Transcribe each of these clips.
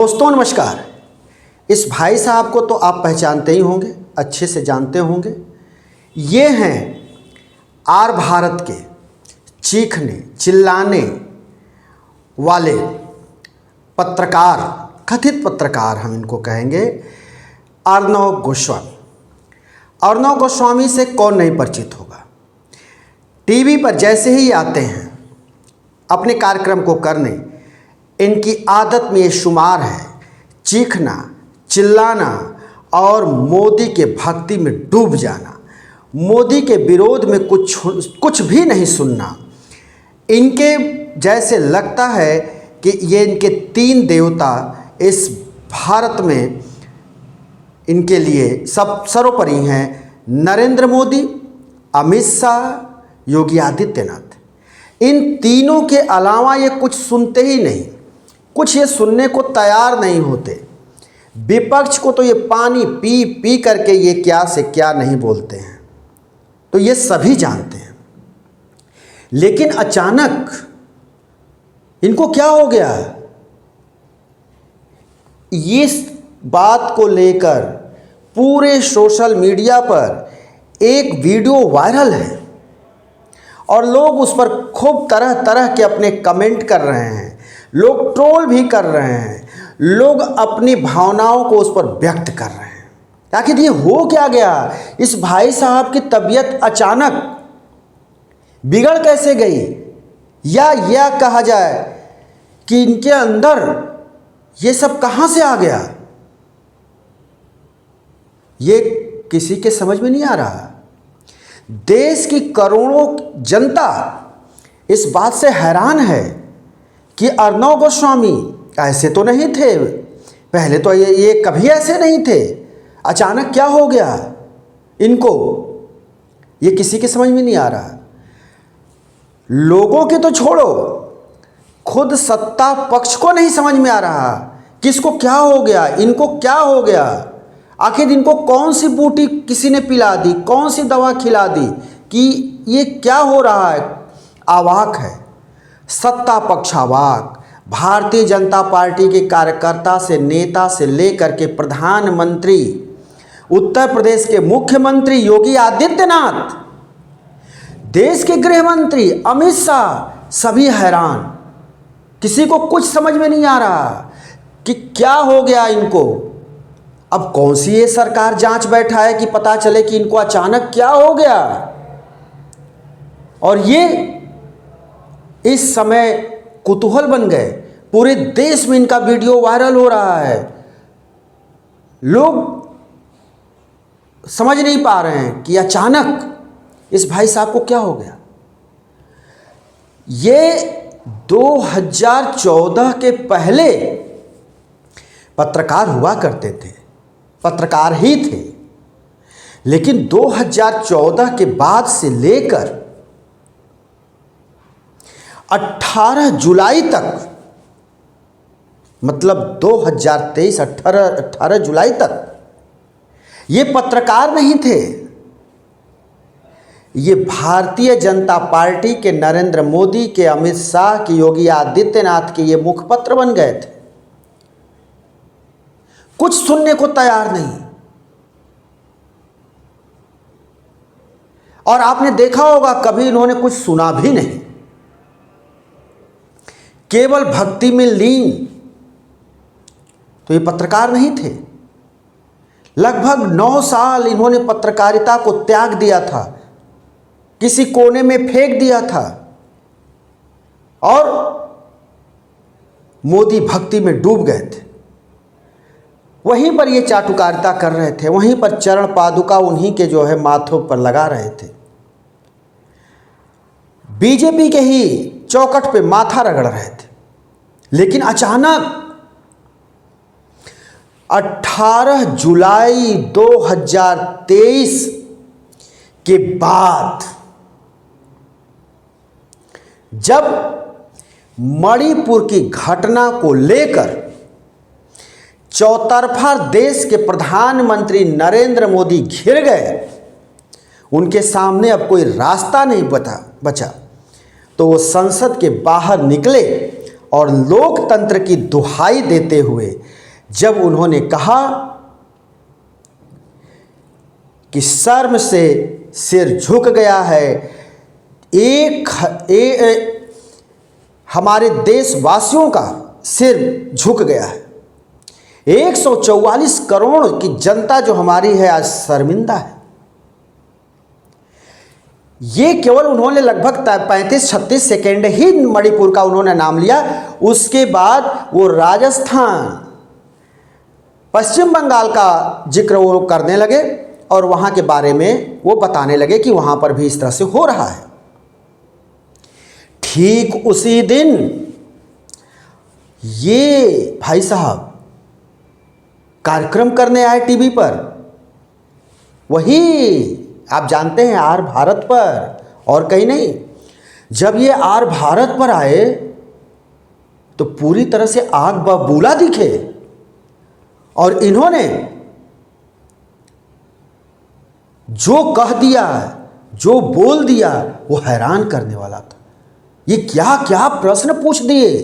दोस्तों नमस्कार। इस भाई साहब को तो आप पहचानते ही होंगे, अच्छे से जानते होंगे। ये हैं आर भारत के चीखने चिल्लाने वाले पत्रकार, कथित पत्रकार हम इनको कहेंगे, अर्णव गोस्वामी। अर्णव गोस्वामी से कौन नहीं परिचित होगा। टीवी पर जैसे ही आते हैं अपने कार्यक्रम को करने, इनकी आदत में ये शुमार है चीखना, चिल्लाना और मोदी के भक्ति में डूब जाना, मोदी के विरोध में कुछ भी नहीं सुनना। इनके जैसे लगता है कि ये इनके तीन देवता इस भारत में इनके लिए सब सर्वोपरि हैं, नरेंद्र मोदी, अमित शाह, योगी आदित्यनाथ। इन तीनों के अलावा ये कुछ सुनते ही नहीं, कुछ ये सुनने को तैयार नहीं होते। विपक्ष को तो ये पानी पी पी करके ये क्या से क्या नहीं बोलते हैं, तो ये सभी जानते हैं। लेकिन अचानक इनको क्या हो गया, इस बात को लेकर पूरे सोशल मीडिया पर एक वीडियो वायरल है और लोग उस पर खूब तरह तरह के अपने कमेंट कर रहे हैं, लोग ट्रोल भी कर रहे हैं, लोग अपनी भावनाओं को उस पर व्यक्त कर रहे हैं। आखिर ये हो क्या गया, इस भाई साहब की तबीयत अचानक बिगड़ कैसे गई, या यह कहा जाए कि इनके अंदर ये सब कहां से आ गया, ये किसी के समझ में नहीं आ रहा। देश की करोड़ों जनता इस बात से हैरान है कि अर्णव गोस्वामी ऐसे तो नहीं थे, पहले तो ये कभी ऐसे नहीं थे, अचानक क्या हो गया इनको, ये किसी के समझ में नहीं आ रहा। लोगों के तो छोड़ो, खुद सत्ता पक्ष को नहीं समझ में आ रहा कि इसको क्या हो गया, इनको क्या हो गया। आखिर इनको कौन सी बूटी किसी ने पिला दी, कौन सी दवा खिला दी कि ये क्या हो रहा है। अवाक है, सत्ता पक्ष अवाक। भारतीय जनता पार्टी के कार्यकर्ता से, नेता से लेकर के प्रधानमंत्री, उत्तर प्रदेश के मुख्यमंत्री योगी आदित्यनाथ, देश के गृह मंत्री अमित शाह, सभी हैरान। किसी को कुछ समझ में नहीं आ रहा कि क्या हो गया इनको। अब कौन सी ये सरकार जांच बैठा है कि पता चले कि इनको अचानक क्या हो गया। और ये इस समय कुतूहल बन गए, पूरे देश में इनका वीडियो वायरल हो रहा है। लोग समझ नहीं पा रहे हैं कि अचानक इस भाई साहब को क्या हो गया। ये 2014 के पहले पत्रकार हुआ करते थे, पत्रकार ही थे, लेकिन 2014 के बाद से लेकर 18 जुलाई तक, मतलब 2023 18 जुलाई तक ये पत्रकार नहीं थे, ये भारतीय जनता पार्टी के नरेंद्र मोदी के, अमित शाह के, योगी आदित्यनाथ के ये मुखपत्र बन गए थे। कुछ सुनने को तैयार नहीं। और आपने देखा होगा कभी इन्होंने कुछ सुना भी नहीं, केवल भक्ति में लीन। तो ये पत्रकार नहीं थे। लगभग 9 साल इन्होंने पत्रकारिता को त्याग दिया था, किसी कोने में फेंक दिया था और मोदी भक्ति में डूब गए थे। वहीं पर ये चाटुकारिता कर रहे थे, वहीं पर चरण पादुका उन्हीं के जो है माथों पर लगा रहे थे, बीजेपी के ही चौखट पे माथा रगड़ रहे थे। लेकिन अचानक 18 जुलाई 2023 के बाद, जब मणिपुर की घटना को लेकर चौतरफा देश के प्रधानमंत्री नरेंद्र मोदी घिर गए, उनके सामने अब कोई रास्ता नहीं बचा, तो वो संसद के बाहर निकले और लोकतंत्र की दुहाई देते हुए जब उन्होंने कहा कि शर्म से सिर झुक गया है, हमारे देशवासियों का सिर झुक गया है। 144 करोड़ की जनता जो हमारी है आज शर्मिंदा है। ये केवल उन्होंने लगभग 35-36 सेकेंड ही मणिपुर का उन्होंने नाम लिया। उसके बाद वो राजस्थान, पश्चिम बंगाल का जिक्र वो करने लगे और वहाँ के बारे में वो बताने लगे कि वहाँ पर भी इस तरह से हो रहा है। ठीक उसी दिन ये भाई साहब कार्यक्रम करने आए टीवी पर, वही आप जानते हैं आर भारत पर, और कहीं नहीं। जब ये आर भारत पर आए तो पूरी तरह से आग बबूला दिखे और इन्होंने जो कह दिया, जो बोल दिया, वो हैरान करने वाला था। ये क्या क्या प्रश्न पूछ दिए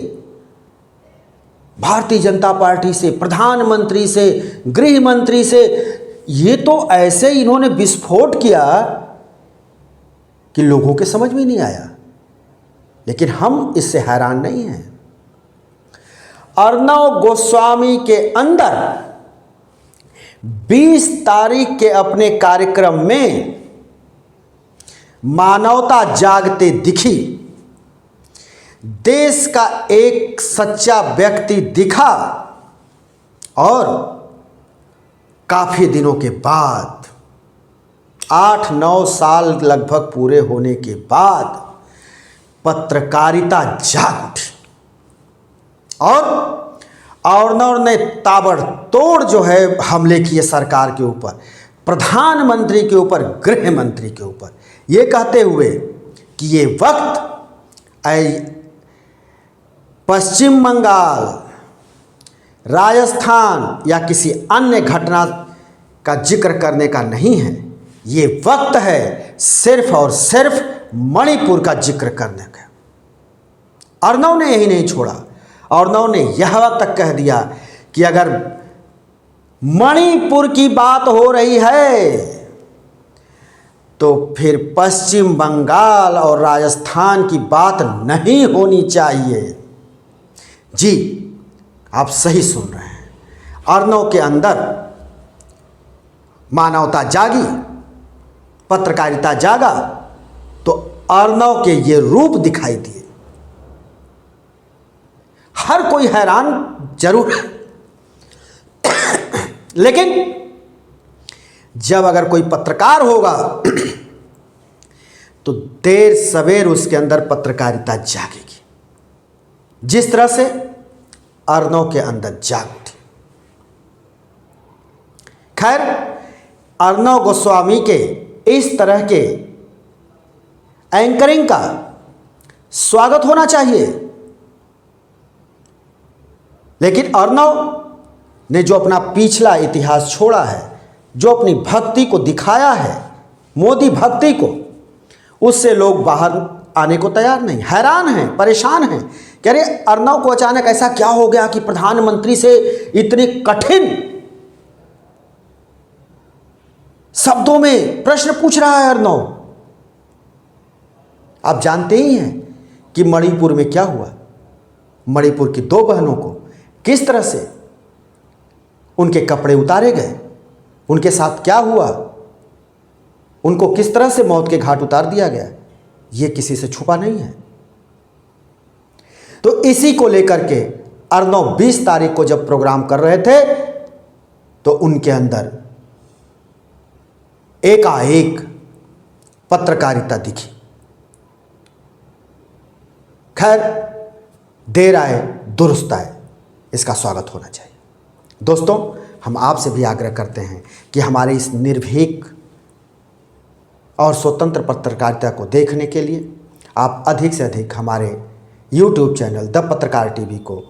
भारतीय जनता पार्टी से, प्रधानमंत्री से, गृह मंत्री से। ये तो ऐसे इन्होंने विस्फोट किया कि लोगों के समझ में नहीं आया। लेकिन हम इससे हैरान नहीं हैं। अर्णव गोस्वामी के अंदर 20 तारीख के अपने कार्यक्रम में मानवता जागते दिखी। देश का एक सच्चा व्यक्ति दिखा और काफी दिनों के बाद, 8-9 साल लगभग पूरे होने के बाद पत्रकारिता जाग उठी और अर्णव ने ताबड़तोड़ जो है हमले किए सरकार के ऊपर, प्रधानमंत्री के ऊपर, गृह मंत्री के ऊपर, ये कहते हुए कि ये वक्त पश्चिम बंगाल, राजस्थान या किसी अन्य घटना का जिक्र करने का नहीं है। ये वक्त है सिर्फ और सिर्फ मणिपुर का जिक्र करने का। अर्णव ने यही नहीं छोड़ा। अर्णव ने यह तक कह दिया कि अगर मणिपुर की बात हो रही है तो फिर पश्चिम बंगाल और राजस्थान की बात नहीं होनी चाहिए। जी, आप सही सुन रहे हैं। अर्णव के अंदर मानवता जागी, पत्रकारिता जागा, तो अर्णव के ये रूप दिखाई दिए। हर कोई हैरान जरूर है, लेकिन जब अगर कोई पत्रकार होगा तो देर सवेर उसके अंदर पत्रकारिता जागेगी, जिस तरह से अर्णव के अंदर जाग उठी। खैर, अर्णव गोस्वामी के इस तरह के एंकरिंग का स्वागत होना चाहिए, लेकिन अर्णव ने जो अपना पिछला इतिहास छोड़ा है, जो अपनी भक्ति को दिखाया है, मोदी भक्ति को, उससे लोग बाहर आने को तैयार नहीं, हैरान हैं, परेशान हैं। कह रहे अर्णव को अचानक ऐसा क्या हो गया कि प्रधानमंत्री से इतने कठिन शब्दों में प्रश्न पूछ रहा है अर्णव। आप जानते ही हैं कि मणिपुर में क्या हुआ। मणिपुर की 2 बहनों को किस तरह से उनके कपड़े उतारे गए, उनके साथ क्या हुआ, उनको किस तरह से मौत के घाट उतार दिया गया, ये किसी से छुपा नहीं है। तो इसी को लेकर के अर्णव 20 तारीख को जब प्रोग्राम कर रहे थे तो उनके अंदर एकाएक पत्रकारिता दिखी। खैर, देर आए दुरुस्त आए, इसका स्वागत होना चाहिए। दोस्तों, हम आपसे भी आग्रह करते हैं कि हमारे इस निर्भीक और स्वतंत्र पत्रकारिता को देखने के लिए आप अधिक से अधिक हमारे YouTube चैनल द पत्रकार टीवी को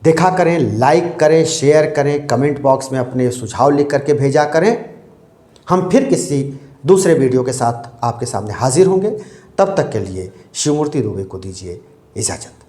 देखा करें, लाइक करें, शेयर करें, कमेंट बॉक्स में अपने सुझाव लिख करके भेजा करें। हम फिर किसी दूसरे वीडियो के साथ आपके सामने हाजिर होंगे। तब तक के लिए शिवमूर्ति दुबे को दीजिए इजाज़त।